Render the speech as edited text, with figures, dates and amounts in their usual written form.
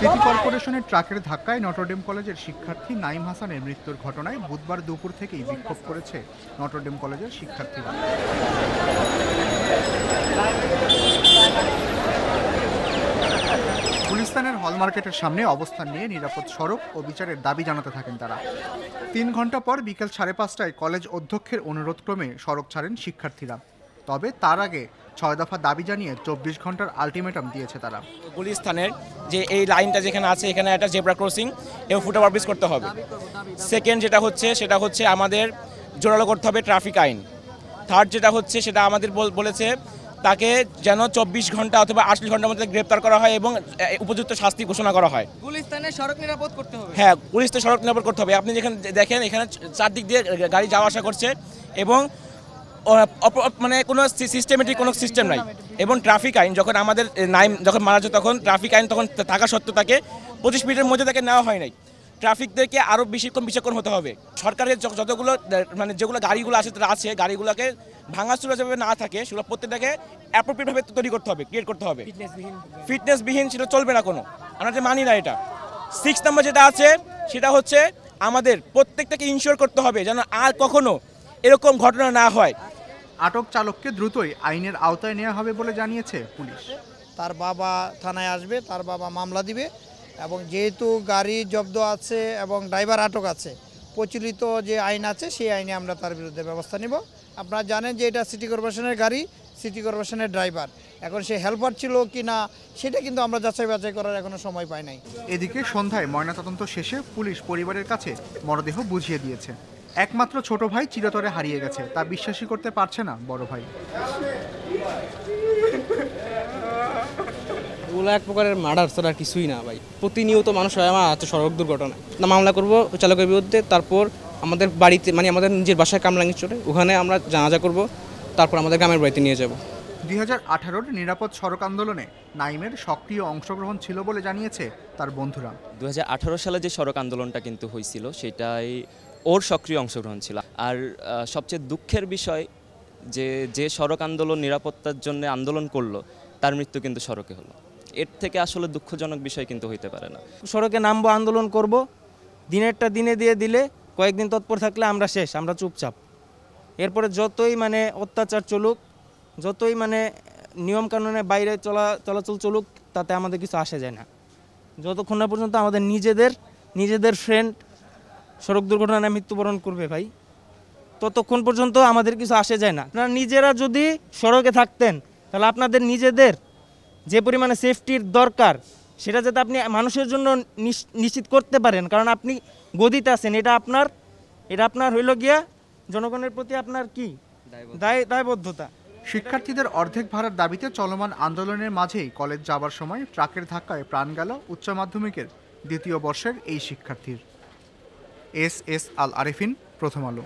City কর্পোরেশনের ট্রাকের ধাক্কায় নটরডেম কলেজের শিক্ষার্থী নাইম হাসানের মৃত্যুর ঘটনায় বুধবার দুপুর থেকেই বিক্ষোভ করেছে নটরডেম কলেজের শিক্ষার্থীরা। গুলিস্তানের হল মার্কেটের সামনে অবস্থান নিয়ে নিরাপদ সড়ক ও বিচারের দাবি জানাতে থাকেন তারা। ৩ ঘন্টা পর বিকেল ৫:৩০টায় কলেজ অধ্যক্ষের অনুরোধক্রমে সড়ক ছাড়েন শিক্ষার্থীরা। তবে তার আগে ৬ দফা দাবি জানিয়ে ২৪ ঘন্টার আলটিমেটাম দিয়েছে তারা। গুলিস্তানের যে এই লাইনটা যেখানে আছে এখানে একটা জেব্রা ক্রসিং এবং ফুট ওভারব্রিজ করতে হবে। সেকেন্ড সেটা হচ্ছে আমাদের জোরালো করতে হবে ট্রাফিক আইন। থার্ড যেটা হচ্ছে সেটা আমাদের বলেছে তাকে যেন ২৪ ঘন্টা অথবা ৪৮ ঘন্টার মধ্যে গ্রেপ্তার করা হয় এবং উপযুক্ত শাস্তি ঘোষণা করা হয়। গুলিস্তানের সড়ক নিরাপদ করতে হবে। হ্যাঁ, গুলিস্তানের সড়ক নিরাপদ করতে হবে। আপনি যেখানে দেখেন এখানে চারদিক দিয়ে গাড়ি যাওয়া আসা করছে এবং মানে কোনো সিস্টেমেটিক কোনো সিস্টেম নাই। এবং ট্রাফিক আইন যখন আমাদের নাইম যখন মারা যায় তখন ট্রাফিক আইন তখন থাকা সত্ত্বেও তাকে ২৫ মিনিটের মধ্যে তাকে নেওয়া হয় নাই। ট্রাফিকদেরকে আরও বিচক্ষণ হতে হবে। সরকারের যতগুলো মানে যেগুলো গাড়িগুলো আছে গাড়িগুলোকে ভাঙাচুরা যেভাবে না থাকে সেগুলো প্রত্যেকটাকে অ্যাপ্রোপ্রিয়েটভাবে তৈরি করতে হবে, ক্রিয়েট করতে হবে। ফিটনেসবিহীন সেটা চলবে না কোনো, আমরা যে মানি না এটা। 6 নম্বর যেটা আছে সেটা হচ্ছে আমাদের প্রত্যেকটাকে ইনশিওর করতে হবে যেন আর কখনো এরকম ঘটনা না হয়। আটক চালককে দ্রুতই আইনের আওতায় নেওয়া হবে বলে জানিয়েছে পুলিশ। তার বাবা থানায় আসবে, তার বাবা মামলা দিবে এবং যেহেতু গাড়ি জব্দ আছে এবং ড্রাইভার আটক আছে, প্রচলিত যে আইন আছে সেই আইনে আমরা তার বিরুদ্ধে ব্যবস্থা নিব। আপনারা জানেন যে এটা সিটি কর্পোরেশনের গাড়ি, সিটি কর্পোরেশনের ড্রাইভার। এখন সে হেল্পার ছিল কি না সেটা কিন্তু আমরা যাচাই বাছাই করার এখনো সময় পাই নাই। এদিকে সন্ধ্যায় ময়নাতদন্ত শেষে পুলিশ পরিবারের কাছে মরদেহ বুঝিয়ে দিয়েছে। একমাত্র ছোট ভাই চিরতরে হারিয়ে গেছে, তা বিশ্বাসই করতে পারছে না বড় ভাই। ওগুলো এক প্রকারের মার্ডার ছাড়া কিছুই না ভাই। প্রতিনিয়ত মানুষ আছে সড়ক দুর্ঘটনা না, মামলা করব চালকের বিরুদ্ধে। তারপর আমাদের বাড়িতে মানে আমাদের নিজের বাসায় কামরাঙ্গি চড়ে ওখানে আমরা জানাজা করব, তারপর আমাদের গ্রামের বাড়িতে নিয়ে যাব। 2018-র নিরাপদ সড়ক আন্দোলনে নাইমের সক্রিয় অংশগ্রহণ ছিল বলে জানিয়েছে তার বন্ধুরা। 2018 সালে যে সড়ক আন্দোলনটা কিন্তু হয়েছিল সেটাই ওর সক্রিয় অংশগ্রহণ ছিল। আর সবচেয়ে দুঃখের বিষয় যে সড়ক আন্দোলন নিরাপত্তার জন্য আন্দোলন করলো তার মৃত্যু কিন্তু সড়কে হলো। এর থেকে আসলে দুঃখজনক বিষয় কিন্তু হইতে পারে না। সড়কে নামবো, আন্দোলন করব, দিনেরটা দিনে দিয়ে দিলে কয়েকদিন তৎপর থাকলে আমরা শেষ, আমরা চুপচাপ। এরপরে যতই মানে অত্যাচার চলুক, যতই মানে নিয়মকানুনের বাইরে চলাচল চলুক, তাতে আমাদের কিছু আসে যায় না। যতক্ষণ না পর্যন্ত আমাদের নিজেদের ফ্রেন্ড সড়ক দুর্ঘটনায় মৃত্যুবরণ করবে ভাই, ততক্ষণ পর্যন্ত আমাদের কিছু আসে যায় না। আপনারা নিজেরা যদি সড়কে থাকতেন তাহলে আপনাদের নিজেদের যে পরিমাণে সেফটির দরকার সেটা যাতে আপনি মানুষের জন্য নিশ্চিত করতে পারেন, কারণ আপনি গদিতে আছেন, এটা আপনার হইল গিয়া জনগণের প্রতি আপনার কি দায়বদ্ধতা। শিক্ষার্থীদের অর্ধেক ভাড়ার দাবিতে চলমান আন্দোলনের মাঝেই কলেজ যাবার সময় ট্রাকের ধাক্কায় প্রাণ গেল উচ্চ মাধ্যমিকের 2য় বর্ষের এই শিক্ষার্থীর। এস আল আরেফিন, প্রথম আলো।